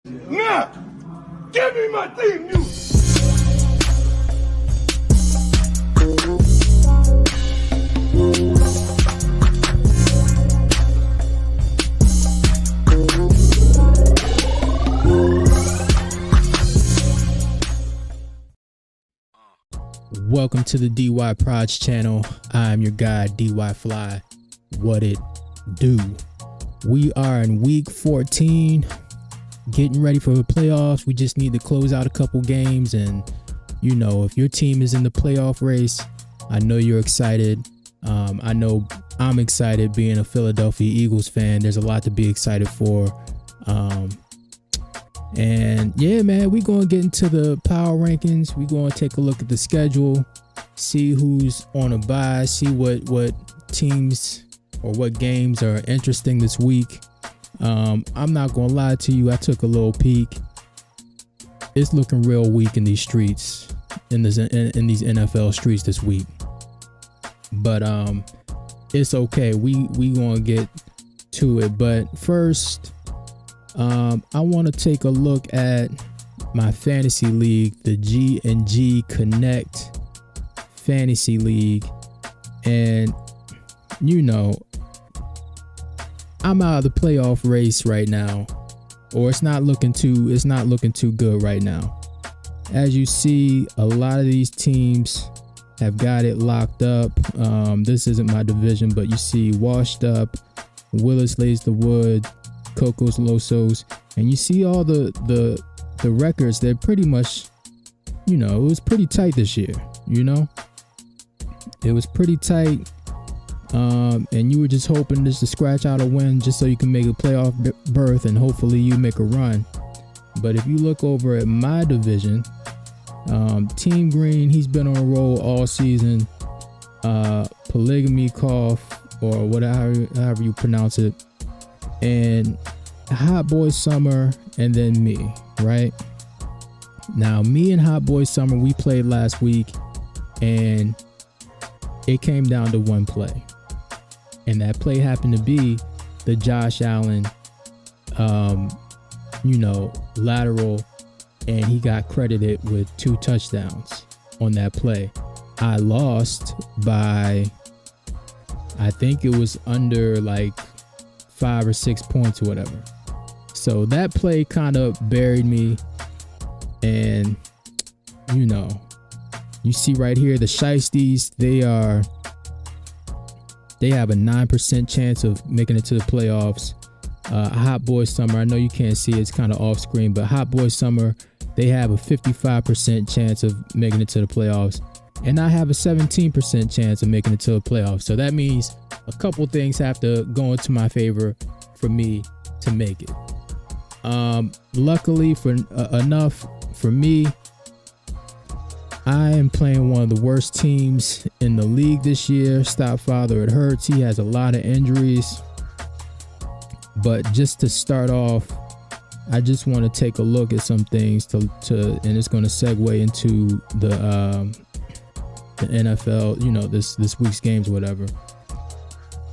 Now, give me my theme music. Welcome to the DY Proj channel. I'm your guy, DY Fly. What it do? We are in week 14, getting ready for the playoffs. We just need to close out a couple games, and you know, if your team is in the playoff race, I know you're excited. I know I'm excited being a Philadelphia Eagles fan. There's a lot to be excited for. And yeah, man, we're going to get into the power rankings. We're going to take a look at the schedule, see who's on a bye, see what teams or what games are interesting this week. I'm not going to lie to you. I took a little peek. It's looking real weak in these streets, in these NFL streets this week. But it's okay. We going to get to it. But first, I want to take a look at my fantasy league, the GnG Connect Fantasy League. And, you know, I'm out of the playoff race right now, or it's not looking too good right now. As you see, a lot of these teams have got it locked up. This isn't my division, but you see Washed Up, Willis Lays the Wood, Cocos Losos, and you see all the records. They're pretty much, you know, it was pretty tight this year. You know, it was pretty tight, and you were just hoping just to scratch out a win just so you can make a playoff berth, and hopefully you make a run. But if you look over at my division, Team Green, he's been on a roll all season. Polygamy Cough, or whatever, however you pronounce it, and Hot Boy Summer, and then me, right? Now, me and Hot Boy Summer, we played last week, and it came down to one play. And that play happened to be the Josh Allen, lateral, and he got credited with 2 touchdowns on that play. I lost by, I think it was under like 5 or 6 points or whatever. So that play kind of buried me. And you know, you see right here, the Shiesties, they have a 9% chance of making it to the playoffs. Hot Boy Summer, I know you can't see it, it's kind of off screen, but Hot Boy Summer, they have a 55% chance of making it to the playoffs. And I have a 17% chance of making it to the playoffs. So that means a couple things have to go into my favor for me to make it. Luckily for enough for me, I am playing one of the worst teams in the league this year. Stopfather, it hurts. He has a lot of injuries. But just to start off, I just want to take a look at some things and it's going to segue into the NFL, you know, this week's games or whatever.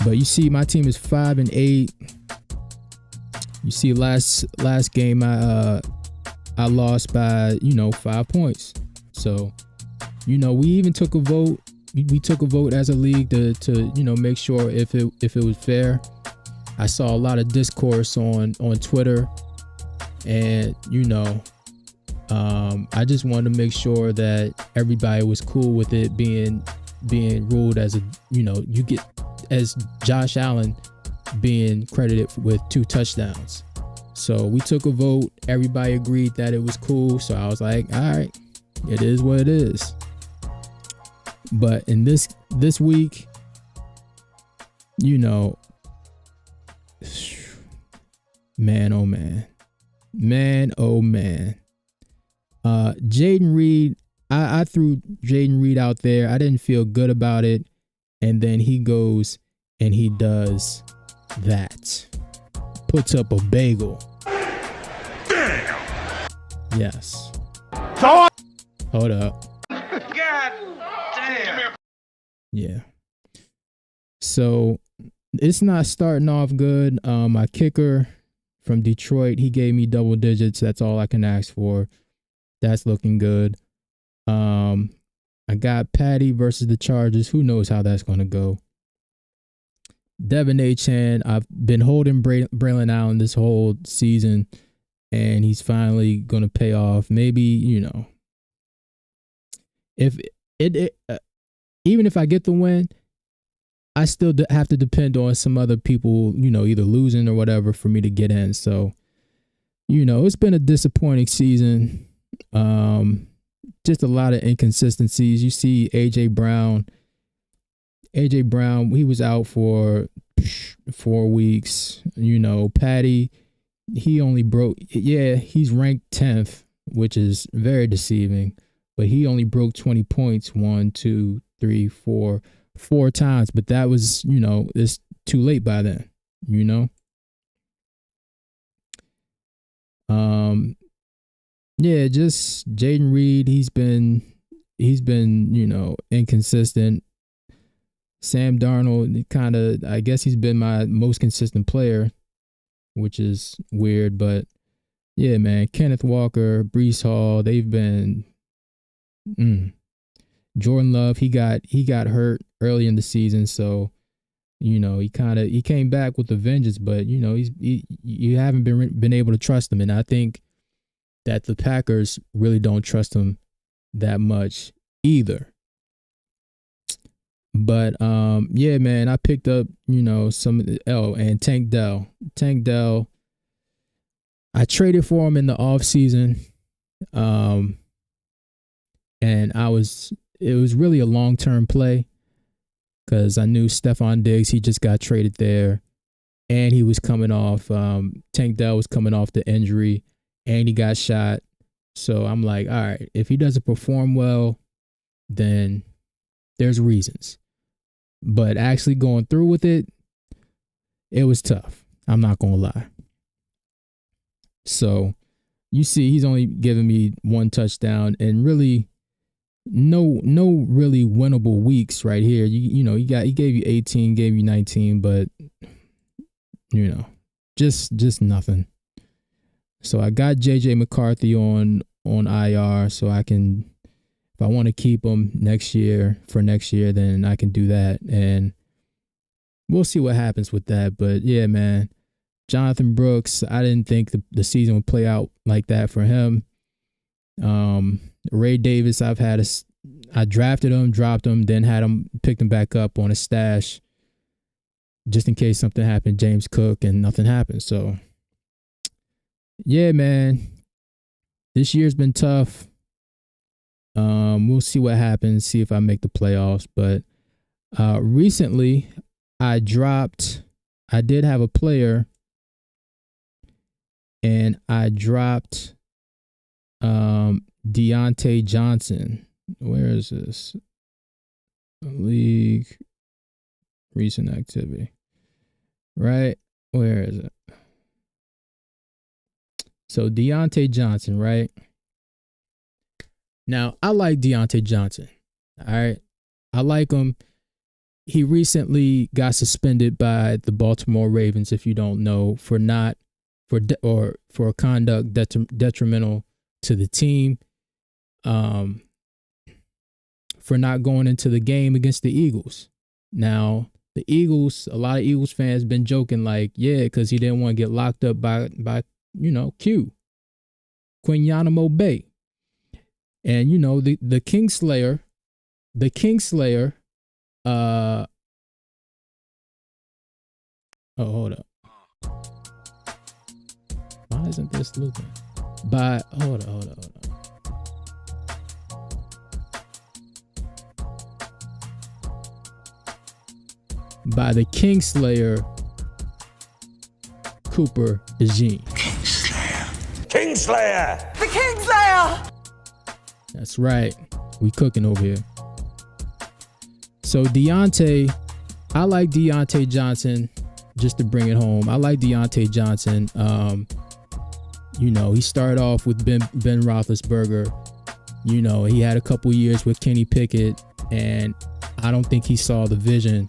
But you see, my team is 5-8. You see, last game I lost by 5 points. So, you know, we even took a vote. We took a vote as a league to make sure if it was fair. I saw a lot of discourse on Twitter, and I just wanted to make sure that everybody was cool with it being ruled as you get as Josh Allen being credited with 2 touchdowns. So we took a vote. Everybody agreed that it was cool. So I was like, all right, it is what it is. But in this week, man, oh man. Jaden Reed, I threw Jaden Reed out there. I didn't feel good about it. And then he goes and he does that. Puts up a bagel. Damn. Yes. So Hold up. God damn. Yeah. So it's not starting off good. My kicker from Detroit. He gave me double digits. That's all I can ask for. That's looking good. I got Patty versus the Chargers. Who knows how that's going to go? Devin Achane, I've been holding Braylon Allen this whole season, and he's finally going to pay off. Maybe, if even if I get the win, I still have to depend on some other people, either losing or whatever for me to get in. So, it's been a disappointing season. Just a lot of inconsistencies. You see AJ Brown, he was out for 4 weeks. Patty, he only broke, he's ranked 10th, which is very deceiving, but he only broke 20 points 4 times, but that was, it's too late by then, just Jaden Reed, he's been, inconsistent. Sam Darnold, I guess he's been my most consistent player, which is weird, but yeah, man, Kenneth Walker, Breece Hall, they've been, Jordan Love, he got hurt early in the season, so he came back with a vengeance, but you haven't been able to trust him, and I think that the Packers really don't trust him that much either. But yeah, man, I picked up and Tank Dell. I traded for him in the off season, and it was really a long-term play because I knew Stephon Diggs, he just got traded there, and he was coming off, Tank Dell was coming off the injury, and he got shot. So I'm like, all right, if he doesn't perform well, then there's reasons. But actually going through with it, it was tough. I'm not going to lie. So you see, he's only given me 1 touchdown and really no really winnable weeks right here. He gave you 18, gave you 19, but just nothing. So I got JJ McCarthy on IR, so I can, if I want to keep him next year, then I can do that, and we'll see what happens with that. But yeah, man, Jonathan Brooks, I didn't think the season would play out like that for him. Ray Davis, I drafted him, dropped him, then picked him back up on a stash just in case something happened. James Cook, and nothing happened. So yeah, man, this year's been tough. We'll see what happens, see if I make the playoffs. But recently I did have a player, and I dropped Deontay Johnson. Where is this? League recent activity. Right? Where is it? So Deontay Johnson, right? Now, I like Deontay Johnson. All right. I like him. He recently got suspended by the Baltimore Ravens, if you don't know, for conduct detrimental to the team, for not going into the game against the Eagles. Now, the Eagles, a lot of Eagles fans been joking like, yeah, because he didn't want to get locked up by Quinyanamo Bay. And the Kingslayer, hold up. Why isn't this looping? Hold on. By the Kingslayer Cooper DeJean. Kingslayer! The Kingslayer! That's right. We cooking over here. So Deontay, I like Deontay Johnson, just to bring it home. I like Deontay Johnson. He started off with Ben Roethlisberger. He had a couple years with Kenny Pickett, and I don't think he saw the vision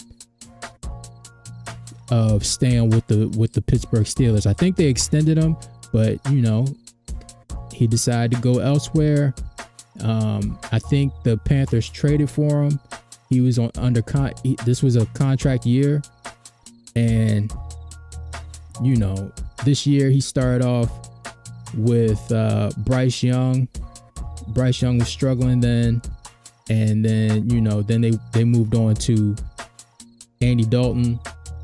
of staying with the Pittsburgh Steelers. I think they extended him, but you know, he decided to go elsewhere. I think the Panthers traded for him. He was this was a contract year, and you know, this year he started off with Bryce Young. Bryce Young was struggling then, and then you know, then they moved on to Andy Dalton.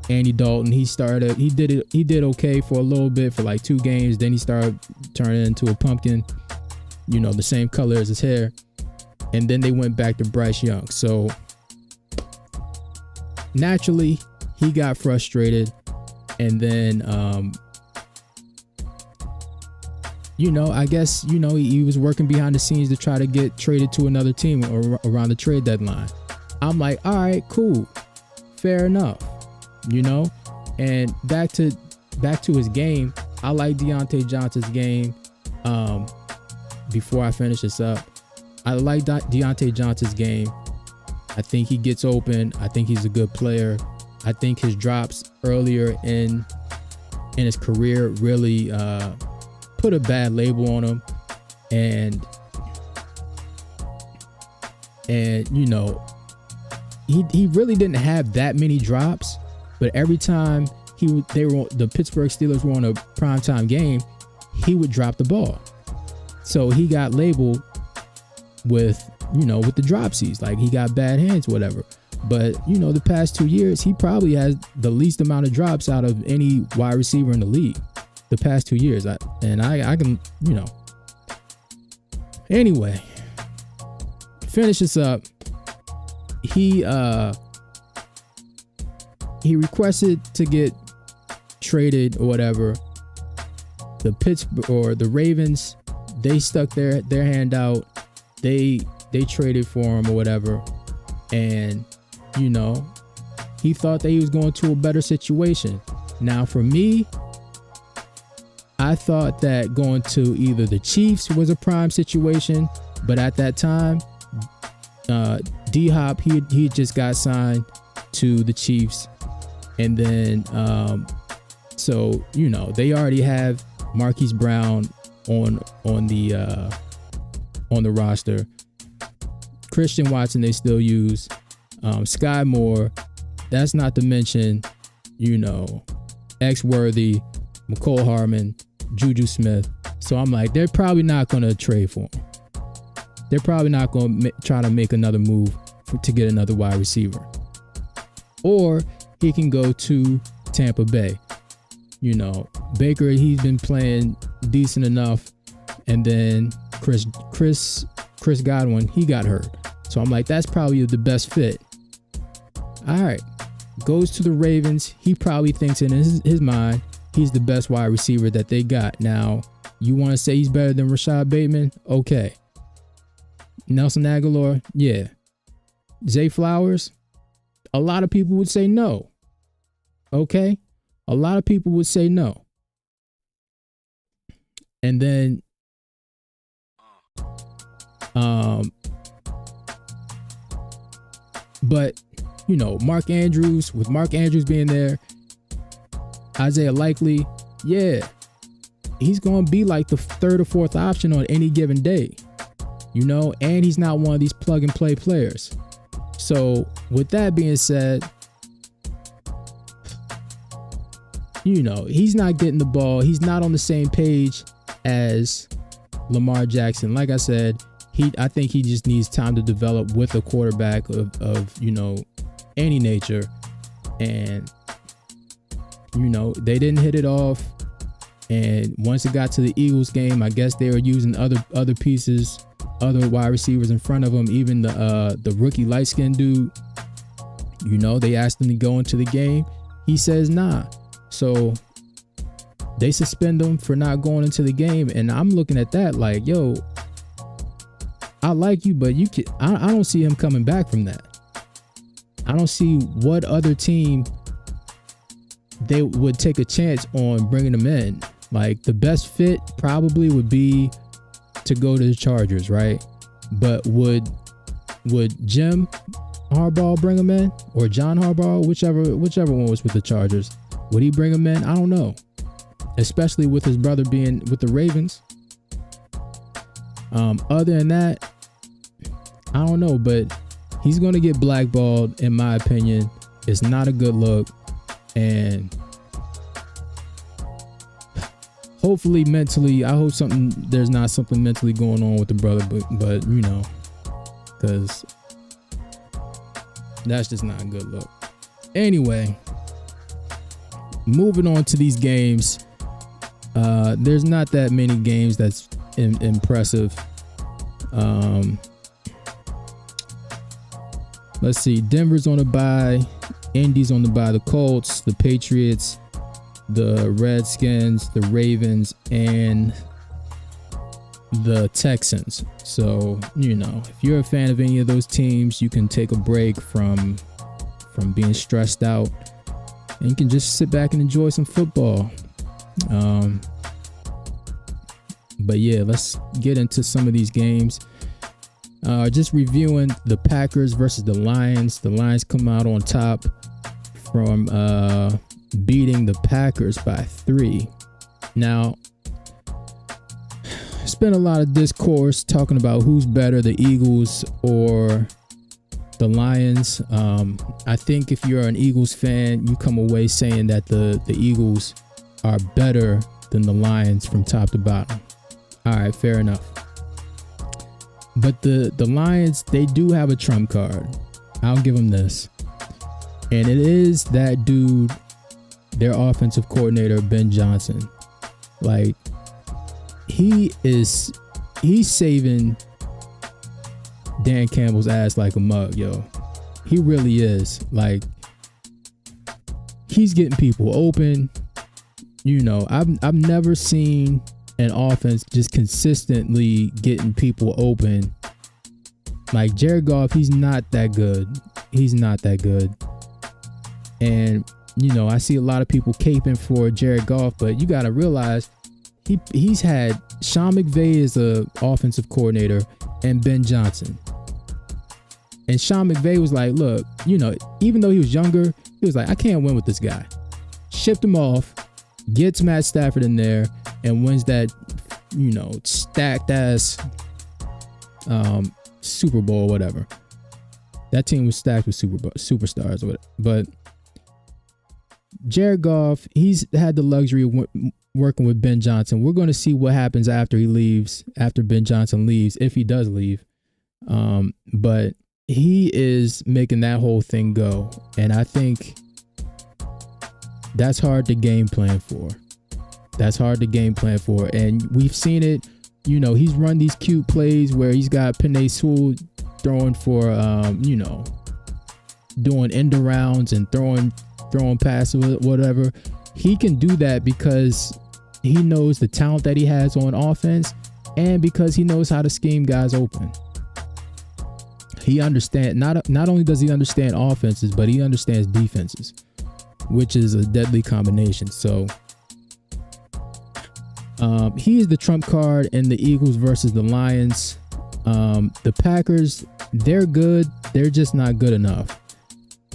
Andy Dalton, he did okay for a little bit, for like 2 games. Then he started turning into a pumpkin, you know, the same color as his hair. And then they went back to Bryce Young. So naturally, he got frustrated. And then, you know, I guess, you know, he was working behind the scenes to try to get traded to another team or around the trade deadline. I'm like, all right, cool. Fair enough. You know, and back to his game. I like Deontay Johnson's game. Before I finish this up, I like Deontay Johnson's game. I think he gets open. I think he's a good player. I think his drops earlier in his career really put a bad label on him, and you know, he really didn't have that many drops. But every time the Pittsburgh Steelers were on a primetime game, he would drop the ball. So he got labeled with, you know, with the dropsies, like he got bad hands, whatever. But, you know, the past 2 years, he probably has the least amount of drops out of any wide receiver in the league. The past 2 years. I can, you know. Anyway, finish this up. He requested to get traded or whatever. The Ravens, they stuck their hand out. They traded for him or whatever. And, you know, he thought that he was going to a better situation. Now, for me, I thought that going to either the Chiefs was a prime situation, but at that time, D-Hop, he just got signed to the Chiefs. And then, so, you know, they already have Marquise Brown on the roster. Christian Watson they still use. Sky Moore. That's not to mention, you know, X-Worthy, McCole Harmon, Juju Smith. So I'm like, they're probably not going to trade for him. They're probably not going to try to make another move to get another wide receiver. Or he can go to Tampa Bay. You know, Baker, he's been playing decent enough. And then Chris Godwin, he got hurt. So I'm like, that's probably the best fit. All right. Goes to the Ravens. He probably thinks in his mind, he's the best wide receiver that they got. Now, you want to say he's better than Rashad Bateman? Okay. Nelson Aguilar? Yeah. Zay Flowers? A lot of people would say no. Okay? A lot of people would say no. And then but you know, Mark Andrews, with Mark Andrews being there, Isaiah Likely, yeah, he's going to be like the third or fourth option on any given day, you know, and he's not one of these plug and play players. So with that being said, you know, he's not getting the ball. He's not on the same page as Lamar Jackson. Like I said, I think he just needs time to develop with a quarterback of you know, any nature. And, you know, they didn't hit it off. And once it got to the Eagles game, I guess they were using other pieces, other wide receivers in front of him. Even the rookie light-skinned dude, you know, they asked him to go into the game. He says nah. So they suspend him for not going into the game. And I'm looking at that like, yo, I like you, but I don't see him coming back from that. I don't see what other team they would take a chance on bringing him in. Like, the best fit probably would be to go to the Chargers, right? But would Jim Harbaugh bring him in, or John Harbaugh, whichever one was with the Chargers? Would he bring him in? I don't know. Especially with his brother being with the Ravens. Other than that, I don't know, but he's going to get blackballed, in my opinion. It's not a good look, and hopefully mentally, I hope there's not something mentally going on with the brother, but you know, because that's just not a good look. Anyway, moving on to these games. There's not that many games that's impressive. Let's see. Denver's on a bye. Indy's on the bye. The Colts, the Patriots, the Redskins, the Ravens, and the Texans. So, you know, if you're a fan of any of those teams, you can take a break from being stressed out, and you can just sit back and enjoy some football. But yeah, let's get into some of these games. Just reviewing the Packers versus the Lions. The Lions come out on top from beating the Packers by 3. Now, there's been a lot of discourse talking about who's better, the Eagles or the Lions. I think if you're an Eagles fan, you come away saying that the Eagles are better than the Lions from top to bottom. All right, fair enough. But the Lions, they do have a trump card. I'll give them this. And it is that dude, their offensive coordinator, Ben Johnson. Like, he's saving Dan Campbell's ass like a mug, yo. He really is. Like, he's getting people open. You know, I've never seen an offense just consistently getting people open. Like Jared Goff, he's not that good. He's not that good. And, you know, I see a lot of people caping for Jared Goff, but you got to realize he's had Sean McVay as the offensive coordinator and Ben Johnson. And Sean McVay was like, look, you know, even though he was younger, he was like, I can't win with this guy. Shipped him off, gets Matt Stafford in there, and wins that, you know, stacked ass Super Bowl or whatever. That team was stacked with superstars or whatever. But Jared Goff, he's had the luxury of working with Ben Johnson. We're going to see what happens after he leaves, after Ben Johnson leaves, if he does leave. But he is making that whole thing go. And I think that's hard to game plan for. That's hard to game plan for. And we've seen it. You know, he's run these cute plays where he's got Penei Sewell throwing for, you know, doing end arounds and throwing passes, whatever. He can do that because he knows the talent that he has on offense and because he knows how to scheme guys open. He understands, not only does he understand offenses, but he understands defenses, which is a deadly combination. So he is the trump card in the Eagles versus the Lions. The Packers, they're good. They're just not good enough.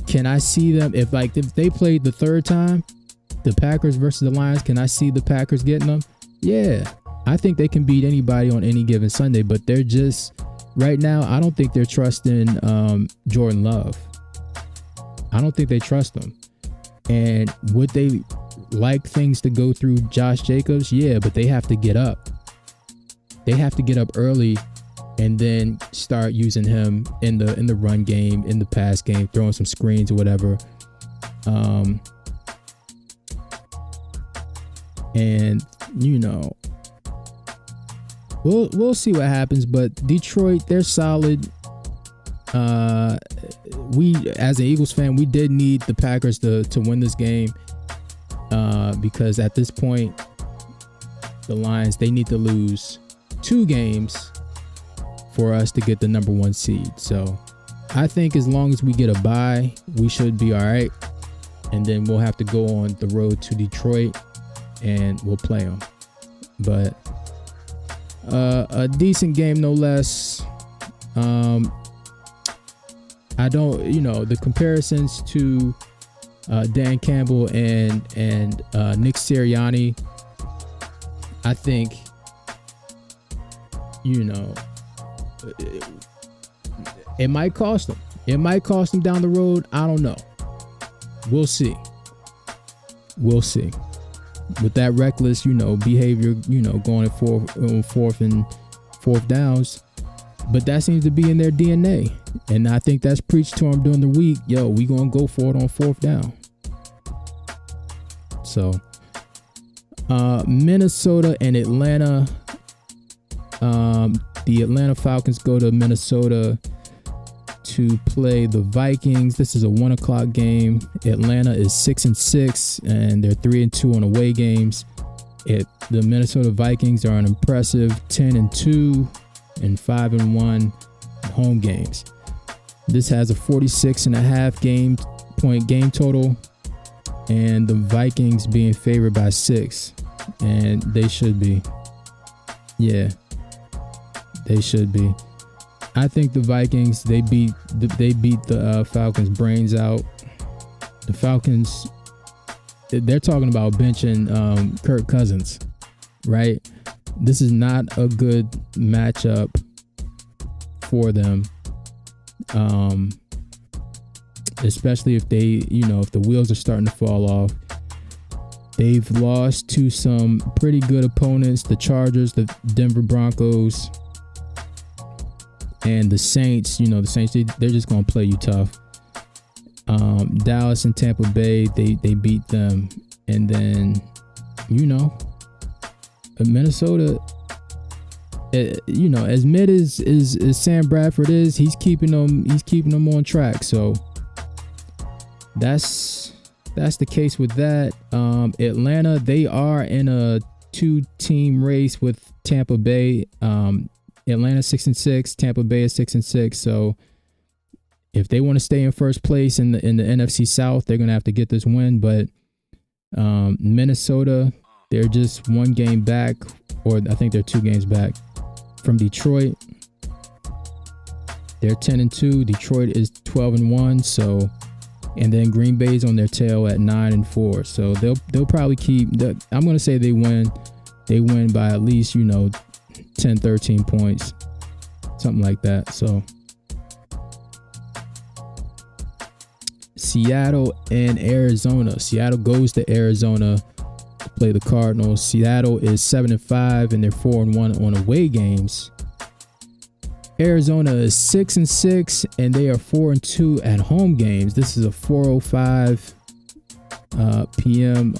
Can I see them if they played the third time, the Packers versus the Lions? Can I see the Packers getting them? Yeah, I think they can beat anybody on any given Sunday. But they're just right now. I don't think they're trusting Jordan Love. I don't think they trust him. And would they like things to go through Josh Jacobs? Yeah, but they have to get up. They have to get up early and then start using him in the run game, in the pass game, throwing some screens or whatever. And you know, we'll see what happens. But Detroit, they're solid. We, as an Eagles fan, we did need the Packers to win this game, because at this point, the Lions, they need to lose 2 games for us to get the number 1 seed. So I think as long as we get a bye, we should be all right. And then we'll have to go on the road to Detroit and we'll play them. But a decent game, no less. I don't, the comparisons to Dan Campbell and Nick Sirianni, I think, it might cost them. It might cost them down the road. I don't know. We'll see. We'll see. With that reckless, behavior, going at fourth downs. But that seems to be in their DNA. And I think that's preached to them during the week. Yo, we going to go for it on fourth down. So, Minnesota and Atlanta. The Atlanta Falcons go to Minnesota to play the Vikings. This is a 1:00 game. Atlanta is 6-6, and they're 3-2 on away games. The Minnesota Vikings are an impressive 10-2 and 5-1 home games. This has a 46.5 point game total, and the Vikings being favored by 6, and they should be. Yeah, they should be. I think the Vikings, they beat the Falcons' brains out. The Falcons, they're talking about benching Kirk Cousins, right? This is not a good matchup for them, especially if if the wheels are starting to fall off. They've lost to some pretty good opponents: the Chargers, the Denver Broncos, and the Saints. The Saints, they're just going to play you tough. Dallas and Tampa Bay, they beat them. And then, Minnesota, as mid as Sam Bradford is, he's keeping them on track. So that's the case with that. Atlanta, they are in a 2-team race with Tampa Bay. Atlanta 6-6, Tampa Bay is 6-6. So if they want to stay in first place in the NFC South, they're gonna have to get this win. But Minnesota, they're just one game back, or I think they're 2 games back from Detroit. They're 10-2. Detroit is 12-1. So, and then Green Bay's on their tail at 9-4. So they'll probably keep. I'm gonna say they win. They win by at least 10, 13 points, something like that. So Seattle and Arizona. Seattle goes to Arizona to play the Cardinals. Seattle is 7-5 and they're 4-1 on away games. Arizona is 6-6 and they are 4-2 at home games. This is a 4:05 p.m.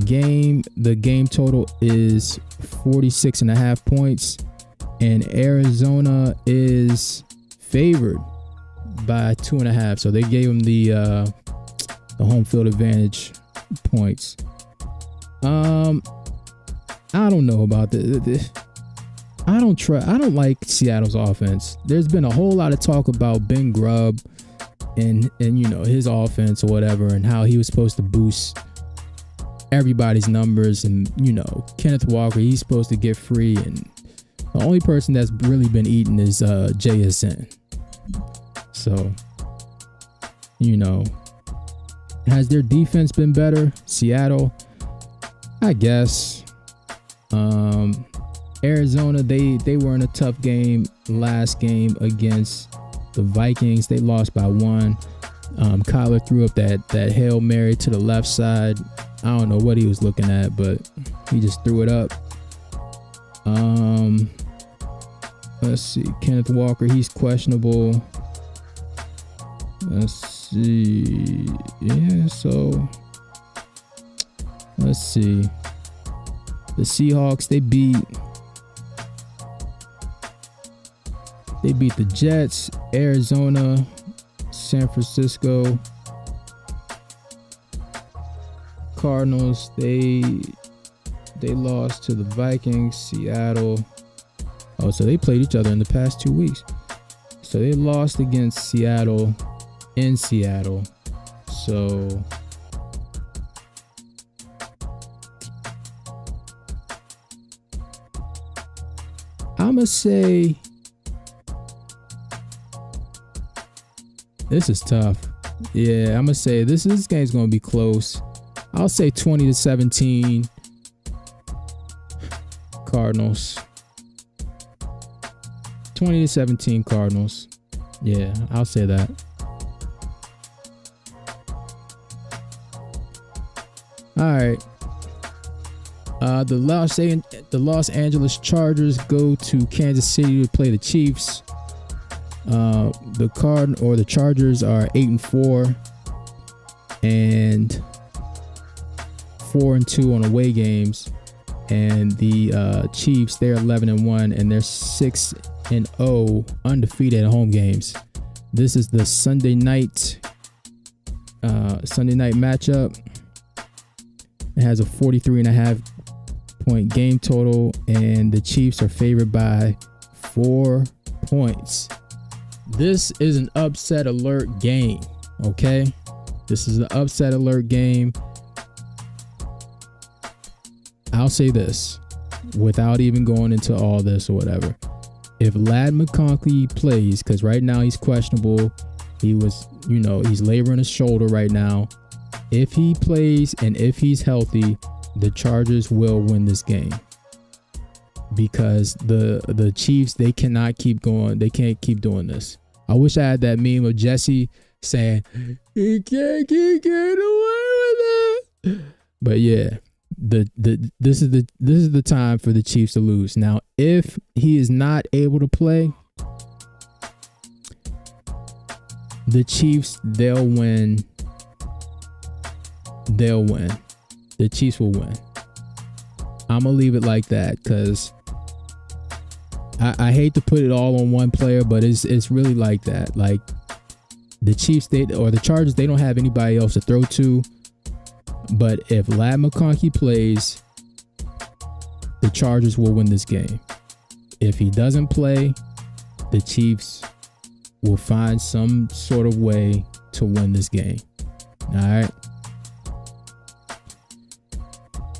game. The game total is 46.5 points, and Arizona is favored by 2.5. So they gave them the home field advantage points. I don't know about this. I don't like Seattle's offense. There's been a whole lot of talk about Ben Grubb and his offense or whatever, and how he was supposed to boost everybody's numbers, and Kenneth Walker, he's supposed to get free, and the only person that's really been eaten is JSN. So has their defense been better? Seattle, I guess. Arizona, they were in a tough game last game against the Vikings. They lost by 1. Kyler threw up that Hail Mary to the left side. I don't know what he was looking at, but he just threw it up. Let's see. Kenneth Walker, he's questionable. Let's see. Yeah, so let's see. The Seahawks, they beat the Jets, Arizona, San Francisco. Cardinals, they lost to the Vikings. Seattle. Oh, so they played each other in the past 2 weeks. So they lost against Seattle in Seattle. So I'm going to say This is tough. Yeah, I'm gonna say this game's gonna be close. I'll say 20-17 Cardinals. 20-17 Cardinals. Yeah, I'll say that. All right. The Los Angeles Chargers go to Kansas City to play the Chiefs. The Chargers are 8-4 and 4-2 on away games, and the Chiefs, they're 11-1 and they're 6-0 undefeated at home games. This is the Sunday night matchup. It has a 43.5 point game total, and the Chiefs are favored by 4 points. This is an upset alert game, okay? This is an upset alert game. I'll say this without even going into all this or whatever. If Ladd McConkey plays, because right now he's questionable, he's laboring his shoulder right now. If he plays and if he's healthy, the Chargers will win this game. Because the Chiefs, they cannot keep going. They can't keep doing this. I wish I had that meme of Jesse saying, he can't keep getting away with it. But yeah, this is the time for the Chiefs to lose. Now, if he is not able to play, the Chiefs, they'll win. The Chiefs will win. I'm gonna leave it like that because I hate to put it all on one player, but it's really like that. Like the Chiefs, the Chargers, they don't have anybody else to throw to. But if Ladd McConkey plays, the Chargers will win this game. If he doesn't play, the Chiefs will find some sort of way to win this game. All right.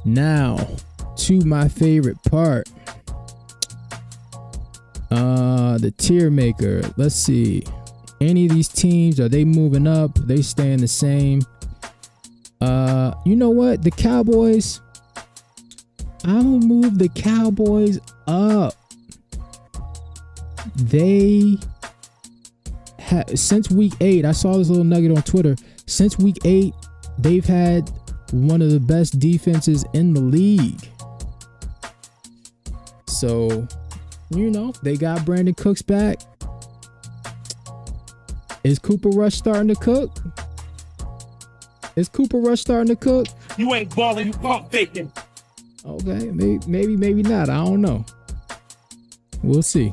Now to my favorite part. The tier maker. Let's see. Any of these teams, are they moving up? Are they staying the same? You know what? The Cowboys. I'm gonna move the Cowboys up. They have, since week 8, I saw this little nugget on Twitter. Since week 8, they've had one of the best defenses in the league. So, they got Brandon Cooks back. Is Cooper Rush starting to cook? You ain't balling, you pump faking. Okay, maybe not. I don't know. We'll see.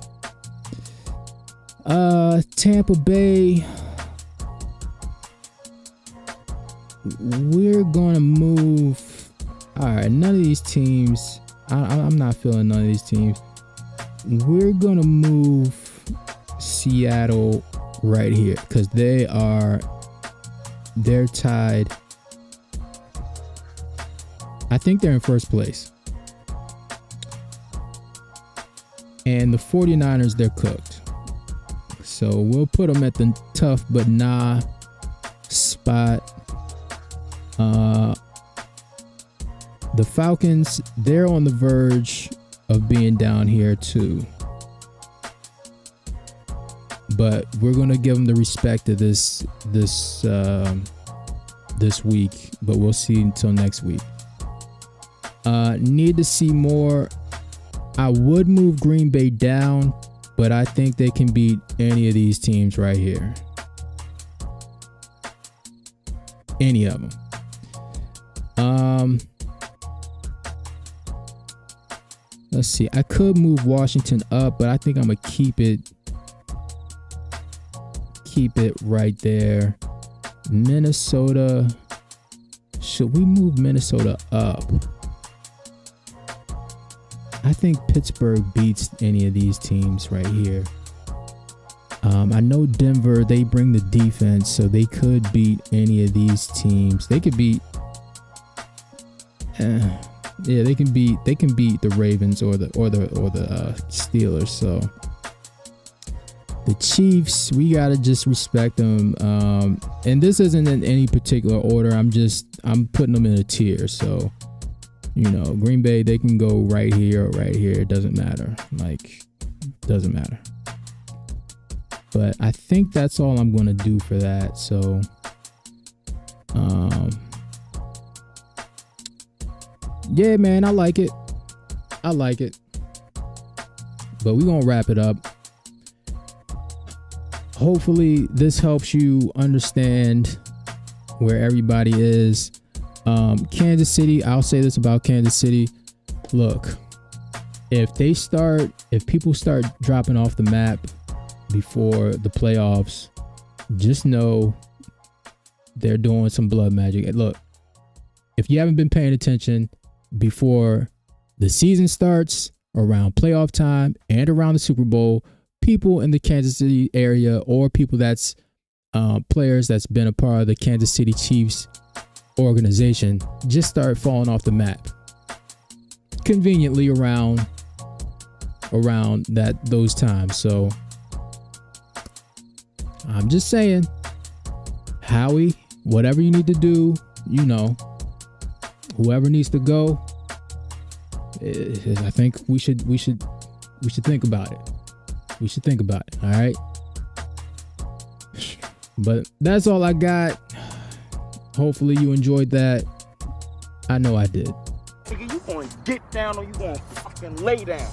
Tampa Bay. We're gonna move. All right, none of these teams. I'm not feeling none of these teams. We're gonna move Seattle right here because they're tied. I think they're in first place. And the 49ers, they're cooked. So we'll put them at the tough but nah spot. The Falcons, they're on the verge of being down here too. But we're going to give them the respect of this week, but we'll see until next week. Need to see more. I would move Green Bay down, but I think they can beat any of these teams right here. Any of them. Let's see. I could move Washington up, but I think I'm gonna keep it right there. Minnesota. Should we move Minnesota up? I think Pittsburgh beats any of these teams right here. I know Denver, they bring the defense, so they could beat any of these teams. They could beat they can beat the Ravens or the Steelers. So The Chiefs, we gotta just respect them. And this isn't in any particular order. I'm putting them in a tier. So, you know, Green Bay, they can go right here or right here. It doesn't matter. Like, doesn't matter. But I think that's all I'm gonna do for that. So, yeah, man, I like it. I like it. But we're gonna wrap it up. Hopefully this helps you understand where everybody is. Kansas City, I'll say this about Kansas City. Look, if people start dropping off the map before the playoffs, just know they're doing some blood magic. And look, if you haven't been paying attention before the season starts, around playoff time and around the Super Bowl, people in the Kansas City area or people that's players that's been a part of the Kansas City Chiefs organization just start falling off the map conveniently around those times. So I'm just saying, Howie, whatever you need to do, you know, whoever needs to go, I think we should think about it. We should think about it. All right. But that's all I got. Hopefully you enjoyed that. I know I did. Nigga, you gonna get down or you gonna fucking lay down?